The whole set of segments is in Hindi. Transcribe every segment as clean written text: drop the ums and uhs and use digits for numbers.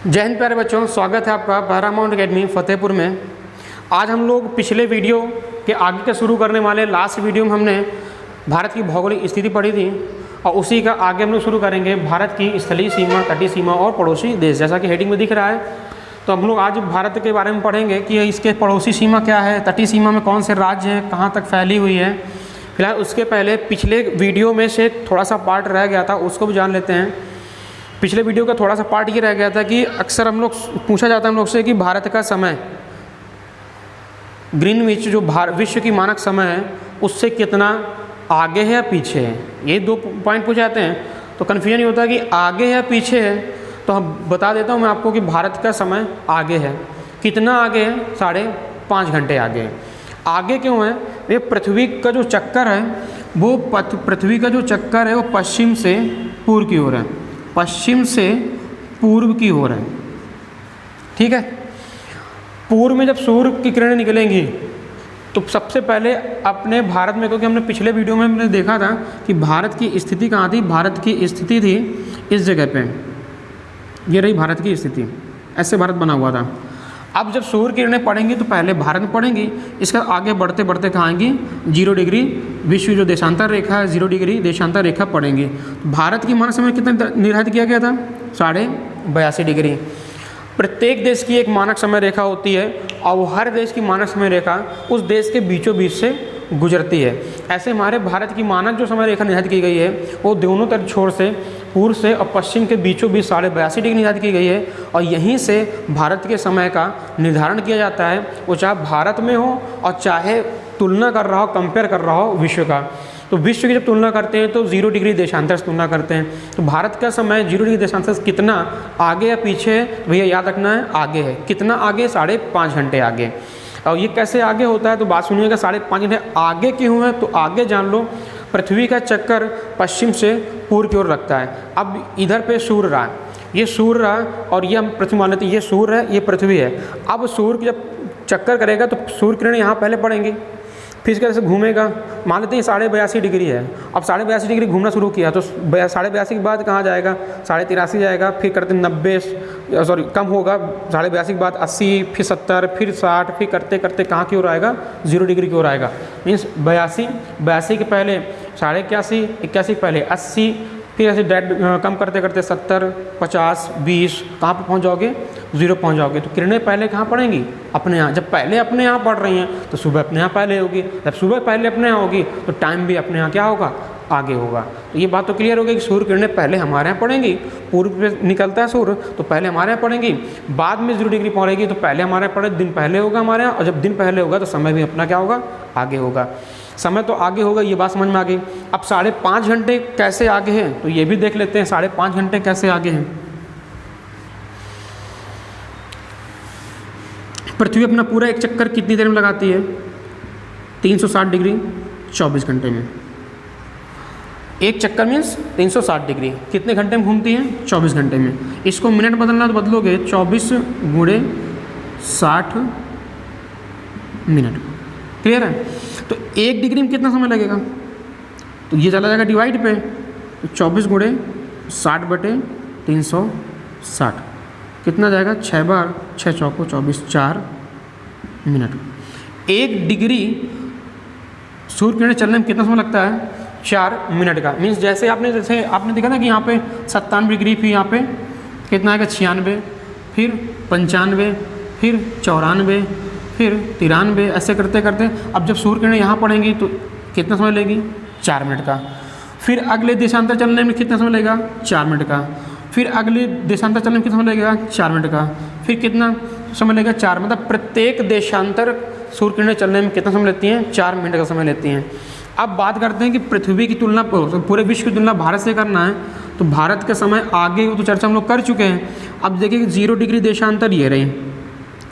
जय हिंद प्यारे बच्चों, स्वागत है आपका पैरामाउंट एकेडमी फतेहपुर में। आज हम लोग पिछले वीडियो के आगे का शुरू करने वाले। लास्ट वीडियो में हमने भारत की भौगोलिक स्थिति पढ़ी थी और उसी का आगे हम लोग शुरू करेंगे भारत की स्थलीय सीमा, तटीय सीमा और पड़ोसी देश, जैसा कि हेडिंग में दिख रहा है। तो हम लोग आज भारत के बारे में पढ़ेंगे कि इसके पड़ोसी सीमा क्या है, तटीय सीमा में कौन से राज्य हैं, कहाँ तक फैली हुई है। फिलहाल उसके पहले पिछले वीडियो में से थोड़ा सा पार्ट रह गया था, उसको भी जान लेते हैं। पिछले वीडियो का थोड़ा सा पार्ट ये रह गया था कि अक्सर हम लोग पूछा जाता है हम लोग से कि भारत का समय ग्रीनविच जो विश्व की मानक समय है उससे कितना आगे है या पीछे है। ये दो पॉइंट पूछे जाते हैं, तो कन्फ्यूजन ये होता है कि आगे है या पीछे है। तो हम बता देता हूँ मैं आपको कि भारत का समय आगे है। कितना आगे है? 5.5 घंटे आगे है। आगे क्यों है? ये पृथ्वी का जो चक्कर है वो पश्चिम से पूर्व की ओर है, पश्चिम से पूर्व की ओर है। ठीक है। पूर्व में जब सूर्य की किरणें निकलेंगी तो सबसे पहले अपने भारत में, क्योंकि हमने पिछले वीडियो में हमने देखा था कि भारत की स्थिति कहाँ थी। भारत की स्थिति थी इस जगह पे, ये रही भारत की स्थिति, ऐसे भारत बना हुआ था। अब जब सूर्य किरणें पड़ेंगी तो पहले भारत में पड़ेंगी, इसका आगे बढ़ते बढ़ते कहाँ आएंगी? 0 डिग्री विश्व जो देशांतर रेखा है, 0 डिग्री देशांतर रेखा पड़ेंगी। तो भारत की मानक समय कितना निर्धारित किया गया था? 82.5 डिग्री। प्रत्येक देश की एक मानक समय रेखा होती है और वो हर देश की मानक समय रेखा उस देश के बीचों बीच से गुजरती है। ऐसे हमारे भारत की मानक जो समय रेखा निर्धारित की गई है वो दोनों तरफ छोर से, पूर्व से और पश्चिम के बीचों बीच 82.5 डिग्री निर्धारित की गई है। और यहीं से भारत के समय का निर्धारण किया जाता है, वो चाहे भारत में हो और चाहे तुलना कर रहा हो, कंपेयर कर रहा हो विश्व का। तो विश्व की जब तुलना करते हैं तो 0 डिग्री देशांतर से तुलना करते हैं। तो भारत का समय 0 डिग्री देशांतर से कितना आगे या पीछे है भैया याद रखना है, आगे है। कितना आगे? 5.5 घंटे आगे। और ये कैसे आगे होता है तो बात सुनिएगा। 5.5 घंटे आगे क्यों है तो आगे जान लो। पृथ्वी का चक्कर पश्चिम से पूर्व की ओर रखता है। अब इधर पे सूर्य रहा, ये सूर्य रहा और ये हम पृथ्वी मान लेते हैं, ये सूर्य है, ये पृथ्वी है। अब सूर्य जब चक्कर करेगा तो सूर्य किरण यहाँ पहले पड़ेंगी, फिर इसके से घूमेगा। मान लेते हैं 82.5 डिग्री है। अब 82.5 डिग्री घूमना शुरू किया तो 82.5 के बाद कहाँ जाएगा? 83.5 जाएगा, फिर करते 90, सॉरी कम होगा, 82.5 के बाद 80, फिर 70, फिर 60, फिर करते करते कहाँ की ओर आएगा? 0 डिग्री की ओर आएगा। मीन्स 82 के पहले 81.5, 81 के पहले 80, फिर ऐसे कम करते करते 70, 50, 20, कहाँ पर पहुँच जाओगे? 0 पहुँच जाओगे। तो किरणें पहले कहाँ पड़ेंगी? अपने यहाँ। जब पहले अपने यहाँ पड़ रही हैं तो सुबह अपने यहाँ पहले होगी, जब सुबह पहले अपने यहाँ होगी तो टाइम भी अपने यहाँ क्या होगा? आगे होगा। तो ये बात तो क्लियर होगी कि सूर्य किरणें पहले हमारे यहाँ पड़ेंगी। पूर्व में निकलता है सूर्य तो पहले हमारे यहाँ पड़ेंगी, बाद में 0 डिग्री पड़ेगी तो पहले हमारे यहाँ पड़े, दिन पहले होगा हमारे यहाँ। और जब दिन पहले होगा तो समय भी अपना क्या होगा? आगे होगा। समय तो आगे होगा, ये बात समझ में आ गई। अब 5.5 घंटे कैसे आगे हैं तो ये भी देख लेते हैं। 5.5 घंटे कैसे आगे हैं? पृथ्वी अपना पूरा एक चक्कर कितनी देर में लगाती है? 360 डिग्री 24 घंटे में। एक चक्कर मीन्स 360 डिग्री कितने घंटे में घूमती है? 24 घंटे में। इसको मिनट बदलना तो बदलोगे 24 गुणे 60 मिनट। क्लियर है? तो 1 डिग्री में कितना समय लगेगा? तो ये चला जाएगा डिवाइड पे, तो 24 गुणे 60/360 कितना जाएगा? 6 बार 6 चौको 24, 4 मिनट। 1 डिग्री सूर्य किरणें चलने में कितना समय लगता है? 4 मिनट का। मीन्स जैसे आपने देखा ना कि यहाँ पे 97 डिग्री, फिर यहाँ पे कितना आएगा? 96, फिर 95, फिर 94, फिर 93, ऐसे करते करते अब जब सूर्य किरणें यहाँ पड़ेंगी तो कितना समय लेगी? 4 मिनट का। फिर अगले देशांतर चलने में कितना समय लगेगा? 4 मिनट का। फिर अगले देशांतर चलने में कितना समय लगेगा? 4 मिनट का। फिर कितना समय लगेगा? 4। मतलब प्रत्येक देशांतर सूर्य किरणें चलने में कितना समय लेती हैं? 4 मिनट का समय लेती हैं। अब बात करते हैं कि पृथ्वी की तुलना, पूरे विश्व की तुलना भारत से करना है तो भारत का समय आगे वो तो चर्चा हम लोग कर चुके हैं। अब देखिए कि 0 डिग्री देशांतर ये रही,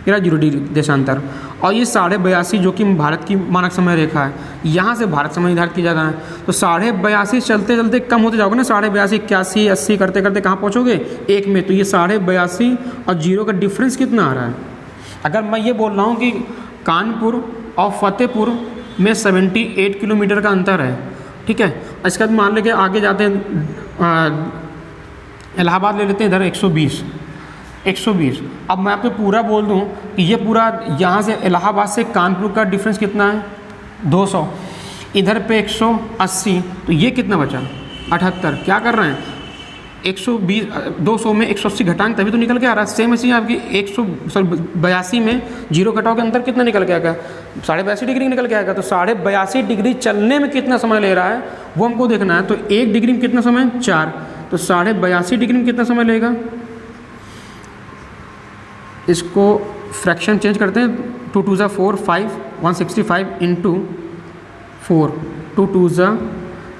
0 डिग्री देशांतर, और ये 82.5 जो कि भारत की मानक समय रेखा है, यहाँ से भारत समय निर्धारित किया जाता है। तो 82.5 चलते चलते कम होते जाओगे ना, 82.5, 81, 80 करते करते कहाँ पहुँचोगे? 1 में। तो ये 82.5 और 0 का डिफरेंस कितना आ रहा है? अगर मैं ये बोल रहा हूँ कि कानपुर और फतेहपुर में 78 किलोमीटर का अंतर है, ठीक है। इसके बाद मान लें कि आगे जाते हैं इलाहाबाद ले लेते हैं, इधर 120, 120। अब मैं आपको पूरा बोल दूं कि ये पूरा यहाँ से इलाहाबाद से कानपुर का डिफरेंस कितना है 200, इधर पे 180, तो ये कितना बचा 78। क्या कर रहे हैं 120 200 में 180 घटाएंगे तभी तो निकल के आ रहा है। सेम ऐसी आपकी 82 में जीरो घटाओ के अंदर कितना निकल के आएगा 82.5 डिग्री निकल के आएगा। तो 82.5 डिग्री चलने में कितना समय ले रहा है वो हमको देखना है। तो 1 डिग्री में कितना समय 4, तो 82.5 डिग्री में कितना समय लेगा। इसको फ्रैक्शन चेंज करते हैं, 2 2 ज़ा 4 5 165 इंटू 4 2 2 ज़ा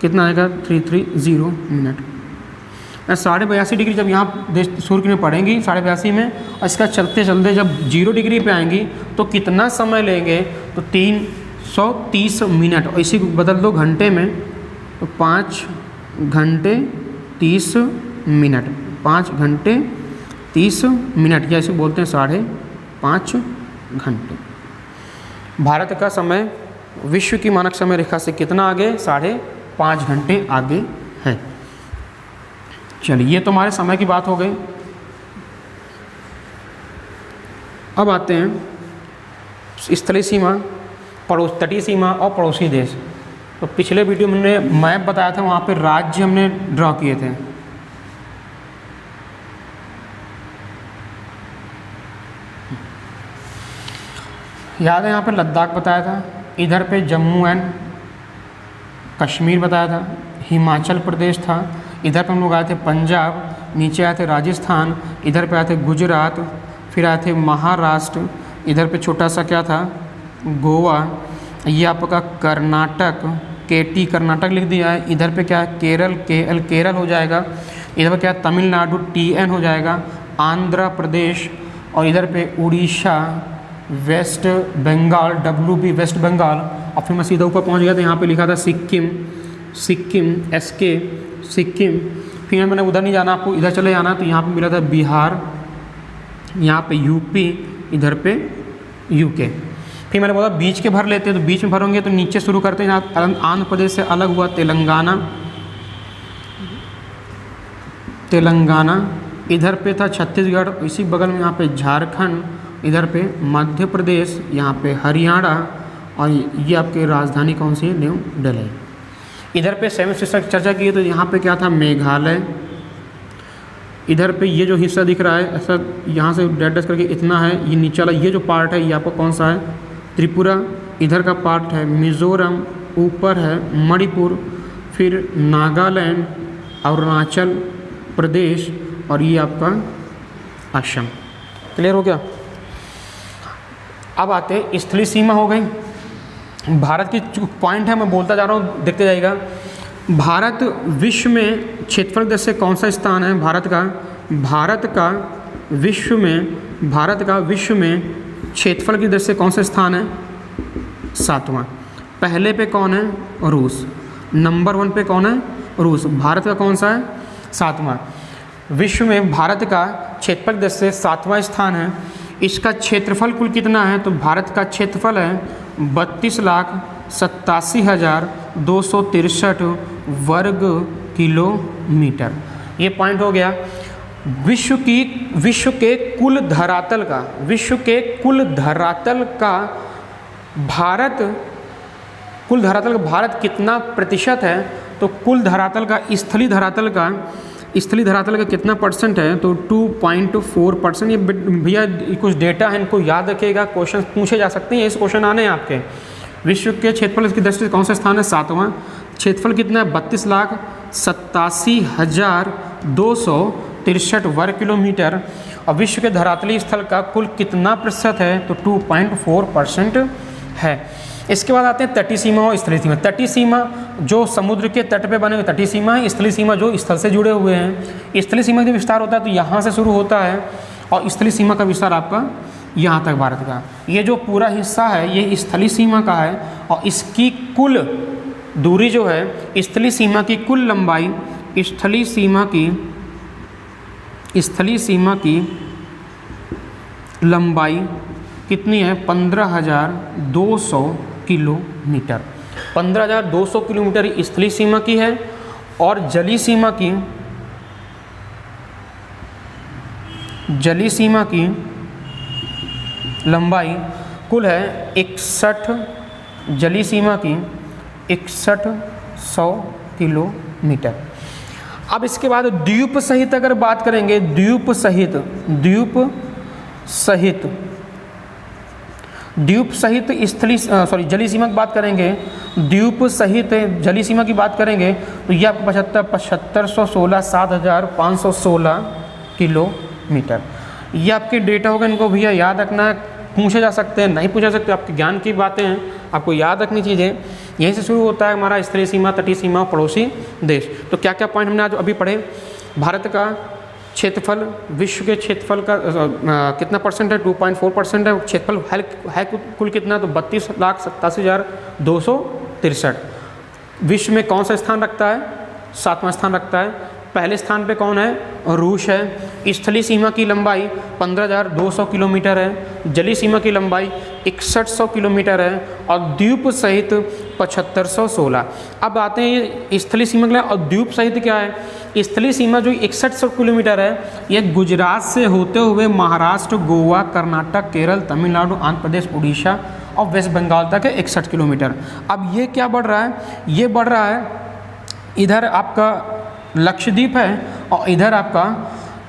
कितना आएगा 330 मिनट। 82.5 डिग्री जब यहाँ सूर्य में पड़ेंगी 82.5 में, और इसका चलते चलते जब 0 डिग्री पे आएंगी तो कितना समय लेंगे तो 330 मिनट। और इसी को बदल दो घंटे में तो 5 घंटे 30 मिनट, 5 घंटे 30 मिनट, या इसे बोलते हैं 5.5 घंटे। भारत का समय विश्व की मानक समय रेखा से कितना आगे 5.5 घंटे आगे है। चलिए ये तो हमारे समय की बात हो गई। अब आते हैं स्थलीय सीमा, तटीय सीमा और पड़ोसी देश। तो पिछले वीडियो में हमने मैप बताया था, वहाँ पे राज्य हमने ड्रॉ किए थे। याद है यहाँ पे लद्दाख बताया था, इधर पे जम्मू एंड कश्मीर बताया था, हिमाचल प्रदेश था, इधर पे हम लोग आए थे पंजाब, नीचे आए थे राजस्थान, इधर पे आए थे गुजरात, फिर आए थे महाराष्ट्र, इधर पे छोटा सा क्या था गोवा, ये आपका कर्नाटक केटी कर्नाटक लिख दिया है, इधर पे क्या है केरल केरल हो जाएगा, इधर पे क्या है तमिलनाडु TN हो जाएगा, आंध्र प्रदेश, और इधर पे Orissa, West Bengal WB West Bengal. और फिर मैं सीधा ऊपर पहुंच गया था, यहाँ पे लिखा था सिक्किम SK सिक्किम। फिर मैंने उधर नहीं जाना, आपको इधर चले जाना, तो यहाँ पे मिला था बिहार, यहाँ पे UP, इधर पे UK। फिर मैंने बोला बीच के भर लेते हैं, तो बीच में भरोगे तो नीचे शुरू करते हैं। यहाँ आंध्र प्रदेश से अलग हुआ तेलंगाना, इधर पे था छत्तीसगढ़, इसी बगल में यहाँ पे झारखंड, इधर पे मध्य प्रदेश, यहाँ पे हरियाणा, और ये आपके राजधानी कौन सी है न्यू दिल्ली। इधर पे 7 सिस्टर चर्चा की है, तो यहाँ पे क्या था मेघालय, इधर पे ये जो हिस्सा दिख रहा है ऐसा यहाँ से डेड करके इतना है, ये नीचे वाला ये जो पार्ट है ये आपको कौन सा है त्रिपुरा, इधर का पार्ट है मिज़ोरम, ऊपर है मणिपुर, फिर नागालैंड, अरुणाचल प्रदेश, और ये आपका असम। क्लियर हो गया। अब आते हैं स्थलीय सीमा हो गई। भारत की पॉइंट है, मैं बोलता जा रहा हूँ, देखते जाइएगा। भारत विश्व में क्षेत्रफल दृष्टि से कौन सा स्थान है भारत का विश्व में क्षेत्रफल की दृष्टि से कौन सा स्थान है 7वां। पहले पे कौन है रूस, नंबर 1 पे कौन है रूस, भारत का कौन सा है 7वां। विश्व में भारत का क्षेत्रफल दृष्टि से 7वां स्थान है। इसका क्षेत्रफल कुल कितना है, तो भारत का क्षेत्रफल है 32,87,263 वर्ग किलोमीटर। ये पॉइंट हो गया। विश्व के कुल धरातल का भारत कितना प्रतिशत है, तो कुल धरातल का स्थलीय धरातल का कितना परसेंट है, तो 2.4%। ये भैया कुछ डेटा है, इनको याद रखिएगा, क्वेश्चन पूछे जा सकते हैं, इस क्वेश्चन आने हैं आपके। विश्व के क्षेत्रफल की दृष्टि से कौन सा स्थान है 7वां। क्षेत्रफल कितना है 32,87,263 वर्ग किलोमीटर। और विश्व के धरातलीय स्थल का कुल कितना प्रतिशत है, तो 2.4% है। इसके बाद आते हैं तटीय सीमा और स्थलीय सीमा। तटीय सीमा जो समुद्र के तट पे बने हुए तटीय सीमा है, स्थलीय सीमा जो स्थल से जुड़े हुए हैं। स्थलीय सीमा का विस्तार होता है तो यहाँ से शुरू होता है, और स्थलीय सीमा का विस्तार आपका यहाँ तक भारत का। ये जो पूरा हिस्सा है ये स्थलीय सीमा का है, और इसकी कुल दूरी जो है स्थलीय सीमा की कुल लंबाई स्थलीय सीमा की लंबाई कितनी है 15,200 किलोमीटर। 15,200 किलोमीटर स्थलीय सीमा की है, और जलीय सीमा की जलीय सीमा की लंबाई कुल है 61, जलीय सीमा की 6100 किलोमीटर। अब इसके बाद द्वीप सहित अगर बात करेंगे, द्वीप सहित स्थलीय जलीय सीमा की बात करेंगे, द्वीप सहित जलीय सीमा की बात करेंगे तो ये आपको 7516 7516 किलोमीटर। ये आपके डेटा होगा, इनको भैया याद रखना है, पूछे जा सकते हैं, नहीं पूछे जा सकते, आपके ज्ञान की बातें हैं, आपको याद रखनी चीज़ें। यहीं से शुरू होता है हमारा स्थलीय सीमा, तटीय सीमा, पड़ोसी देश। तो क्या क्या पॉइंट हमने आज अभी पढ़े। भारत का क्षेत्रफल, विश्व के क्षेत्रफल का कितना परसेंट है, 2.4% है। क्षेत्रफल है कुल कितना, तो 32,87,263। विश्व में कौन सा स्थान रखता है, 7वां स्थान रखता है। पहले स्थान पे कौन है, रूस है। स्थलीय सीमा की लंबाई 15,200 किलोमीटर है। जलीय सीमा की लंबाई 6100 किलोमीटर है और द्वीप सहित 7516। अब आते हैं ये स्थलीय सीमा के लिए, और द्वीप सहित क्या है। स्थलीय सीमा जो 6100 किलोमीटर है, ये गुजरात से होते हुए महाराष्ट्र, गोवा, कर्नाटक, केरल, तमिलनाडु, आंध्र प्रदेश, उड़ीसा और वेस्ट बंगाल तक है 61 किलोमीटर। अब ये क्या बढ़ रहा है, ये बढ़ रहा है, इधर आपका लक्षद्वीप है और इधर आपका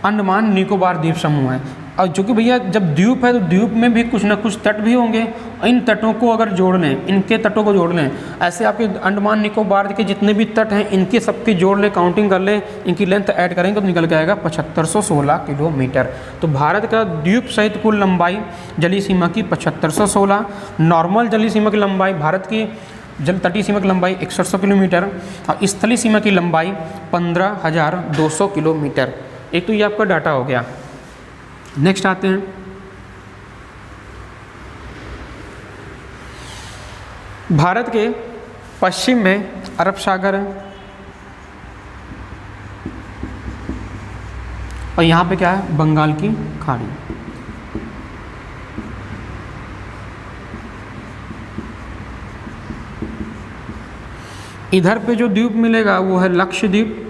अंडमान निकोबार द्वीप समूह है। और जो कि भैया जब द्वीप है तो द्वीप में भी कुछ ना कुछ तट भी होंगे, इन तटों को अगर जोड़ लें, इनके तटों को जोड़ लें, ऐसे आपके अंडमान निकोबार के जितने भी तट हैं इनके सबके जोड़ लें, काउंटिंग कर लें, इनकी लेंथ ऐड करेंगे तो निकल के आएगा 7516 किलोमीटर। तो भारत का द्वीप सहित कुल लंबाई जलीय सीमा की 7516। नॉर्मल जलीय सीमा की लंबाई भारत की जल तटीय सीमा की लंबाई 6100 किलोमीटर और स्थलीय सीमा की लंबाई 15,200 किलोमीटर। एक तो ये आपका डाटा हो गया। नेक्स्ट आते हैं, भारत के पश्चिम में अरब सागर है और यहाँ पे क्या है, बंगाल की खाड़ी। इधर पे जो द्वीप मिलेगा वो है लक्षद्वीप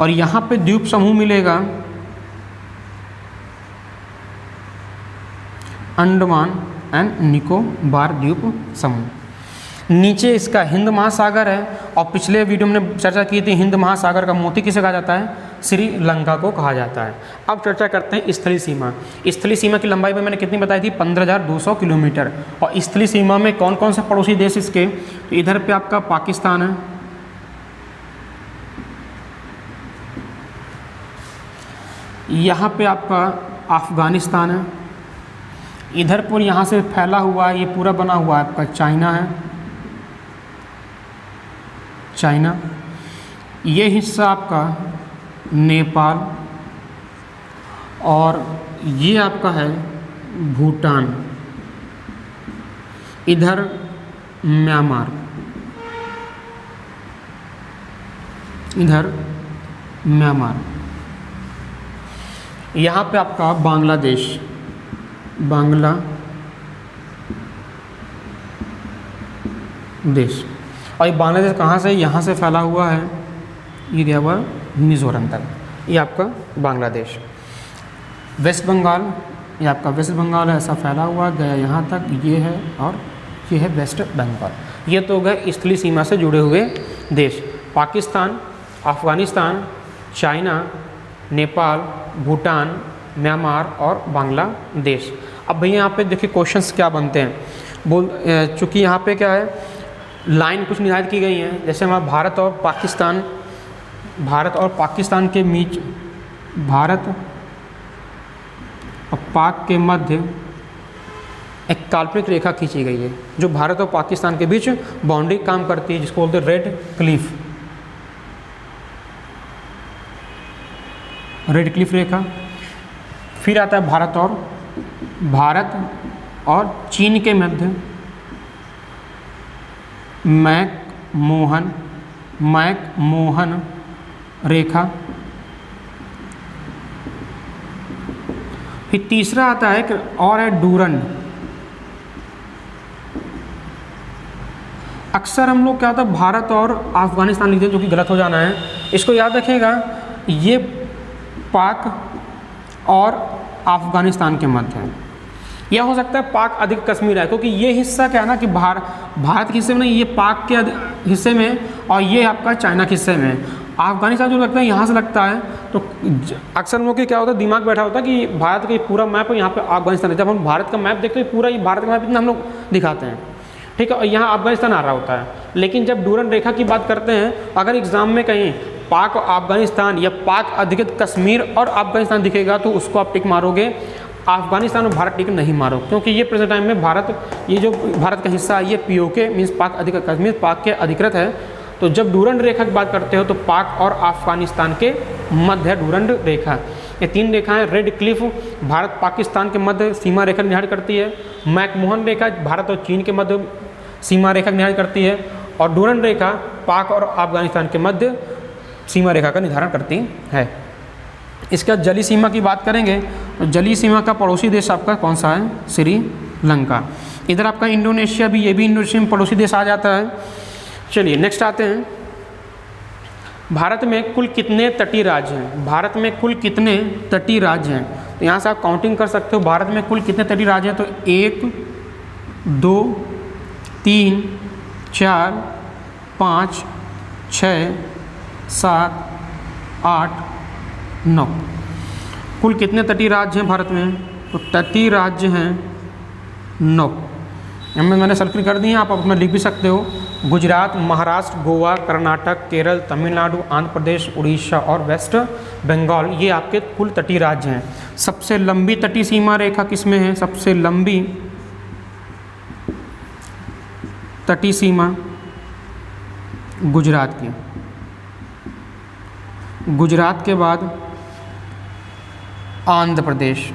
और यहाँ पे द्वीप समूह मिलेगा अंडमान एंड निकोबार द्वीप समूह। नीचे इसका हिंद महासागर है और पिछले वीडियो में हमने चर्चा की थी, हिंद महासागर का मोती किसे कहा जाता है, श्रीलंका को कहा जाता है। अब चर्चा करते हैं स्थलीय सीमा। स्थलीय सीमा की लंबाई में मैंने कितनी बताई थी, 15,200 किलोमीटर। और स्थलीय सीमा में कौन कौन से पड़ोसी देश इसके, तो इधर पे आपका पाकिस्तान है, यहाँ पे आपका अफ़गानिस्तान है, इधर पर यहाँ से फैला हुआ है, ये पूरा बना हुआ है आपका चाइना है, चाइना। ये हिस्सा आपका नेपाल और ये आपका है भूटान, इधर म्यांमार, इधर म्यांमार। यहाँ पे आपका बांग्लादेश, बांग्लादेश। और ये बांग्लादेश कहाँ से, यहाँ से फैला हुआ है, ये गया हुआ मिजोरम तक, ये आपका बांग्लादेश। वेस्ट बंगाल, ये आपका वेस्ट बंगाल है, ऐसा फैला हुआ गया यहाँ तक, ये है और ये है वेस्ट बंगाल। ये तो गए स्थलीय सीमा से जुड़े हुए देश, पाकिस्तान, अफ़गानिस्तान, चाइना, नेपाल, भूटान, म्यांमार और बांग्लादेश। अब भैया यहाँ पे देखिए क्वेश्चंस क्या बनते हैं, चूँकि यहाँ पे क्या है, लाइन कुछ निर्धारित की गई हैं, जैसे हमारा भारत और पाकिस्तान के बीच, भारत और पाक के मध्य एक काल्पनिक रेखा खींची गई है जो भारत और पाकिस्तान के बीच बाउंड्री काम करती है, जिसको बोलते हैं रेड क्लिफ रेखा। फिर आता है भारत और चीन के मध्य मैक-मोहन रेखा। फिर तीसरा आता है और है डूरंड। अक्सर हम लोग क्या होता है, भारत और अफगानिस्तान लिखते हैं, जो कि गलत हो जाना है, इसको याद रखिएगा। ये पाक और अफ़गानिस्तान के मध्य है। यह हो सकता है पाक अधिक कश्मीर है, क्योंकि ये हिस्सा क्या है ना कि भारत के हिस्से में नहीं, ये पाक के हिस्से में और ये आपका चाइना के हिस्से में। अफ़गानिस्तान जो लगता है यहाँ से लगता है, तो अक्सर लोगों के क्या होता है दिमाग बैठा होता है कि भारत का पूरा मैप यहाँ पे अफ़गानिस्तान है। जब हम भारत का मैप देखते हैं पूरा ये भारत का मैप इतना हम लोग दिखाते हैं, ठीक है, और यहाँ अफ़गानिस्तान आ रहा होता है। लेकिन जब डूरन रेखा की बात करते हैं, अगर एग्ज़ाम में कहीं पाक और अफ़गानिस्तान या पाक अधिकृत कश्मीर और अफ़गानिस्तान दिखेगा तो उसको आप टिक मारोगे, अफ़गानिस्तान और भारत टिक नहीं मारो, क्योंकि ये प्रेजेंट टाइम में भारत, ये जो भारत का हिस्सा है ये पीओके मीन्स पाक अधिकृत कश्मीर पाक के अधिकृत है। तो जब डूरन रेखा की बात करते हो तो पाक और अफ़गानिस्तान के मध्य डूरन रेखा। ये 3 रेखाएं रेड क्लिफ भारत पाकिस्तान के मध्य सीमा रेखा निर्धारित करती है, मैकमोहन रेखा भारत और चीन के मध्य सीमा रेखा निर्धारित करती है, और डूरन रेखा पाक और अफ़गानिस्तान के मध्य सीमा रेखा का निर्धारण करती है। इसका जलीय सीमा की बात करेंगे तो जलीय सीमा का पड़ोसी देश आपका कौन सा है? श्रीलंका। इधर आपका इंडोनेशिया भी, ये भी इंडोनेशिया में पड़ोसी देश आ जाता है। चलिए नेक्स्ट आते हैं, भारत में कुल कितने तटीय राज्य हैं? भारत में कुल कितने तटीय राज्य हैं? तो यहाँ से आप काउंटिंग कर सकते हो, भारत में कुल कितने तटीय राज्य हैं? तो 1 2 3 4 5 6 7 8 9। कुल कितने तटीय राज्य हैं भारत में? तो तटीय राज्य हैं 9। मैंने सर्किल कर दिए, आप अपना लिख भी सकते हो। गुजरात, महाराष्ट्र, गोवा, कर्नाटक, केरल, तमिलनाडु, आंध्र प्रदेश, उड़ीसा और वेस्ट बंगाल, ये आपके कुल तटीय राज्य हैं। सबसे लंबी तटीय सीमा रेखा किसमें है? सबसे लंबी तटीय सीमा गुजरात की। गुजरात के बाद आंध्र प्रदेश,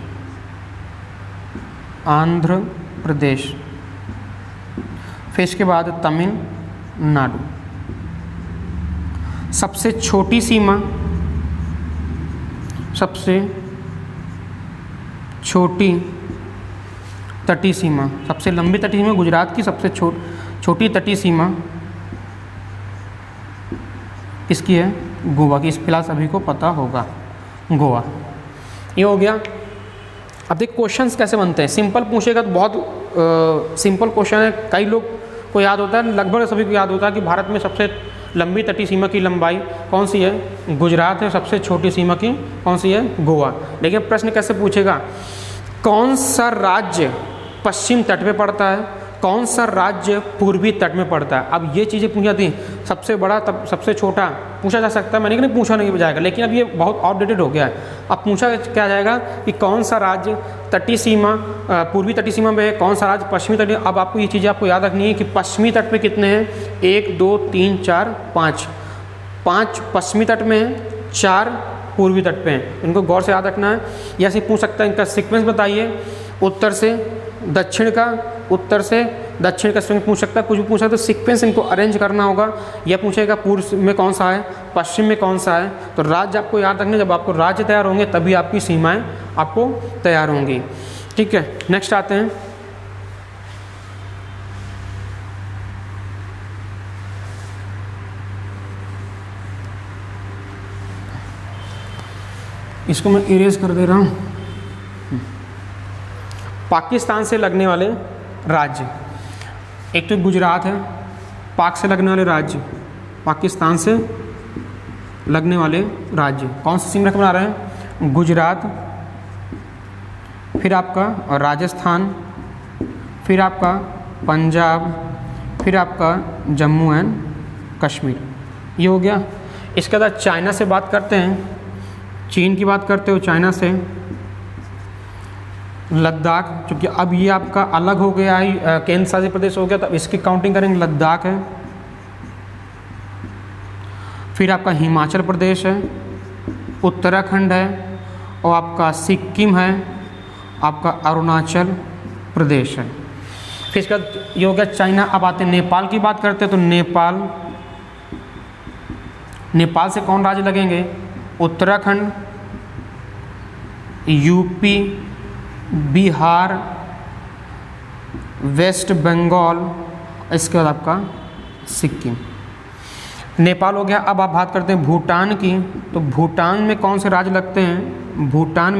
आंध्र प्रदेश, फिर इसके बाद तमिलनाडु। सबसे छोटी सीमा, सबसे छोटी तटीय सीमा, सबसे लंबी तटीय सीमा गुजरात की, सबसे छोटी तटीय सीमा किसकी है? गोवा की। इस फिलहाल सभी को पता होगा, गोवा। ये हो गया। अब देखिए क्वेश्चंस कैसे बनते हैं। सिंपल पूछेगा तो बहुत सिंपल क्वेश्चन है, कई लोग को याद होता है, लगभग सभी को याद होता है कि भारत में सबसे लंबी तटीय सीमा की लंबाई कौन सी है? गुजरात है। सबसे छोटी सीमा की कौन सी है? गोवा। लेकिन प्रश्न कैसे पूछेगा, कौन सा राज्य पश्चिम तट पे पड़ता है, कौन सा राज्य पूर्वी तट में पड़ता है? अब ये चीज़ें पूछी जाती हैं, सबसे बड़ा तब सबसे छोटा पूछा जा सकता है, मैंने नहीं पूछा नहीं जाएगा, लेकिन अब ये बहुत आउटडेटेड हो गया है। अब पूछा क्या जाएगा कि कौन सा राज्य तटीय सीमा पूर्वी तटीय सीमा में है, कौन सा राज्य पश्चिमी तटीय। अब आपको ये चीज़ें आपको याद रखनी है कि पश्चिमी तट पे कितने हैं? 1 2 3 4 5। 5 पश्चिमी तट में है, 4 पूर्वी तट पे हैं। इनको गौर से याद रखना है। या ऐसे पूछ सकता है, इनका सीक्वेंस बताइए, उत्तर से दक्षिण का, उत्तर से दक्षिण का सीक्वेंस पूछ सकता है, कुछ भी पूछा तो सीक्वेंस इनको अरेंज करना होगा। या पूछेगा पूर्व में कौन सा है, पश्चिम में कौन सा है। तो राज्य आपको याद रखना, जब आपको राज्य तैयार होंगे तभी आपकी सीमाएं आपको तैयार होंगी। ठीक है, नेक्स्ट आते हैं। इसको मैं इरेज कर दे रहा हूँ। पाकिस्तान से लगने वाले राज्य, एक तो गुजरात है, पाक से लगने वाले राज्य, पाकिस्तान से लगने वाले राज्य कौन सी सीमा रेखा बना रहे हैं? गुजरात, फिर आपका राजस्थान, फिर आपका पंजाब, फिर आपका जम्मू एंड कश्मीर। ये हो गया। इसके बाद चाइना से बात करते हैं, चीन की बात करते हो, चाइना से लद्दाख, क्योंकि अब ये आपका अलग हो गया है, केंद्र शासित प्रदेश हो गया, तो इसकी काउंटिंग करेंगे। लद्दाख है, फिर आपका हिमाचल प्रदेश है, उत्तराखंड है, और आपका सिक्किम है, आपका अरुणाचल प्रदेश है। फिर इसका ये हो गया चाइना। अब आते हैं नेपाल की बात करते हैं, तो नेपाल, नेपाल से कौन राज्य लगेंगे? उत्तराखंड, यूपी, बिहार, वेस्ट बंगाल, इसके बाद आपका सिक्किम। नेपाल हो गया। अब आप बात करते हैं भूटान की, तो भूटान में कौन से राज्य लगते हैं? भूटान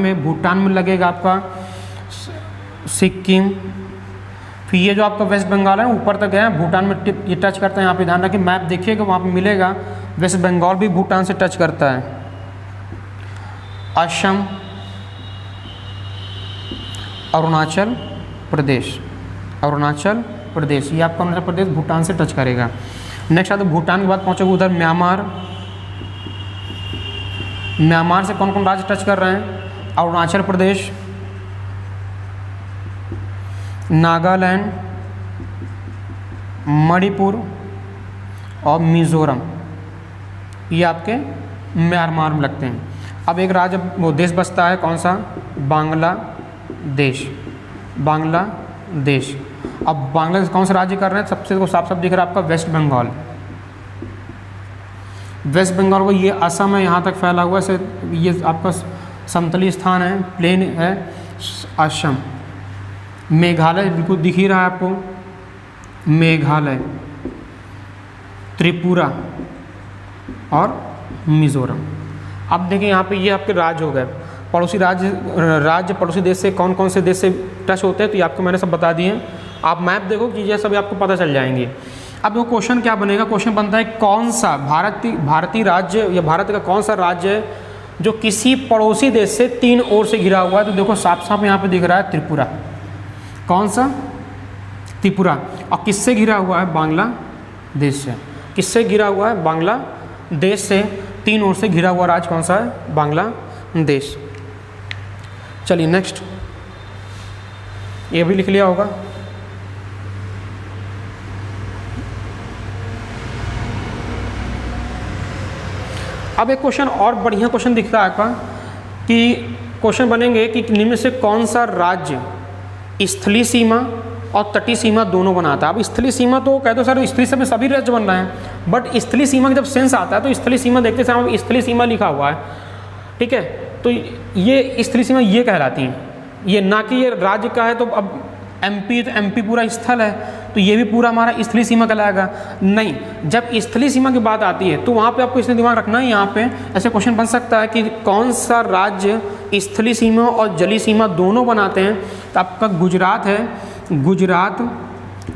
में लगेगा आपका सिक्किम। फिर ये जो आपका वेस्ट बंगाल है ऊपर तक है, भूटान में ये टच करता है। यहाँ पे ध्यान रखिए, मैप देखिएगा वहाँ पे मिलेगा वेस्ट बंगाल भी भूटान से टच करता है। असम, अरुणाचल प्रदेश, ये आपका अरुणाचल प्रदेश भूटान से टच करेगा। नेक्स्ट आता है भूटान के बाद पहुँचोगे उधर म्यांमार से कौन कौन राज्य टच कर रहे हैं? अरुणाचल प्रदेश, नागालैंड, मणिपुर और मिज़ोरम, ये आपके म्यांमार में लगते हैं। अब एक राज्य वो देश बचता है, कौन सा? बांग्लादेश। अब बांग्लादेश कौन सा राज्य कर रहे हैं? सबसे को साफ दिख रहा है आपका वेस्ट बंगाल को, ये असम है, यहाँ तक फैला हुआ है। ये आपका समतली स्थान है, प्लेन है असम। मेघालय बिल्कुल दिख ही रहा है आपको, मेघालय, त्रिपुरा और मिज़ोरम। अब देखिए यहाँ पे ये आपके राज्य हो गए। पड़ोसी राज्य पड़ोसी देश से कौन कौन से देश से टच होते हैं, तो ये आपको मैंने सब बता दिए। आप मैप देखो कि ये सब आपको पता चल जाएंगे। अब वो क्वेश्चन क्या बनेगा? क्वेश्चन बनता है कौन सा भारतीय राज्य या भारत का कौन सा राज्य है जो किसी पड़ोसी देश से 3 ओर से घिरा हुआ है? तो देखो साफ यहाँ पे दिख रहा है त्रिपुरा। कौन सा? त्रिपुरा। और किससे घिरा हुआ है? बांग्लादेश से। किससे घिरा हुआ है? बांग्लादेश से। 3 ओर से घिरा हुआ राज्य कौन सा है? बांग्लादेश। चलिए नेक्स्ट, ये भी लिख लिया होगा। अब एक क्वेश्चन और बढ़िया क्वेश्चन दिख रहा है आपका कि क्वेश्चन बनेंगे कि निम्न से कौन सा राज्य स्थलीय सीमा और तटीय सीमा दोनों बनाता है? अब स्थलीय सीमा तो कहते हो सर स्थलीय सीमा सभी राज्य बन रहे हैं, बट स्थलीय सीमा का जब सेंस आता है तो स्थलीय सीमा देखते समय स्थलीय सीमा लिखा हुआ है, ठीक है, तो ये स्थलीय सीमा ये कहलाती है, ये ना कि ये राज्य का है। तो अब एमपी तो एमपी पूरा स्थल है, तो ये भी पूरा हमारा स्थलीय सीमा कहलाएगा? नहीं, जब स्थलीय सीमा की बात आती है तो वहाँ पे आपको इसमें दिमाग रखना है। यहाँ पे ऐसे क्वेश्चन बन सकता है कि कौन सा राज्य स्थलीय सीमा और जलीय सीमा दोनों बनाते हैं? तो आपका गुजरात है, गुजरात।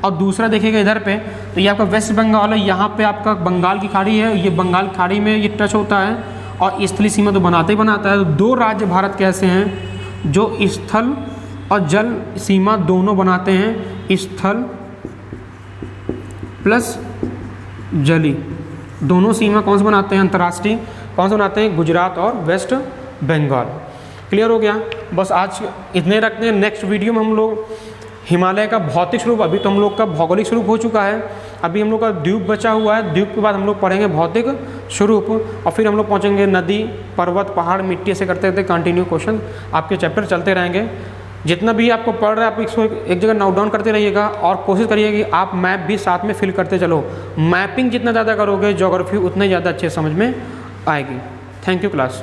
और दूसरा देखिएगा इधर पे, तो ये आपका वेस्ट बंगाल है, यहाँ पे आपका बंगाल की खाड़ी है, ये बंगाल की खाड़ी में ये टच होता है और स्थलीय सीमा तो बनाता ही बनाता है। तो 2 राज्य भारत के ऐसे हैं जो स्थल और जल सीमा दोनों बनाते हैं, स्थल प्लस जली दोनों सीमा कौन से बनाते हैं? अंतर्राष्ट्रीय कौन से बनाते हैं? गुजरात और वेस्ट बंगाल। क्लियर हो गया? बस आज इतने रखते हैं। नेक्स्ट वीडियो में हम लोग हिमालय का भौतिक स्वरूप, अभी तो हम लोग का भौगोलिक स्वरूप हो चुका है, अभी हम लोग का द्वीप बचा हुआ है। द्वीप के बाद हम लोग पढ़ेंगे भौतिक स्वरूप और फिर हम लोग पहुँचेंगे नदी, पर्वत, पहाड़, मिट्टी, से करते करते कंटिन्यू क्वेश्चन आपके चैप्टर चलते रहेंगे। जितना भी आपको पढ़ रहा है आप इसको एक जगह नोट डाउन करते रहिएगा और कोशिश करिए कि आप मैप भी साथ में फिल करते चलो। मैपिंग जितना ज़्यादा करोगे ज्योग्राफी उतने ज़्यादा अच्छे समझ में आएगी। Thank you class.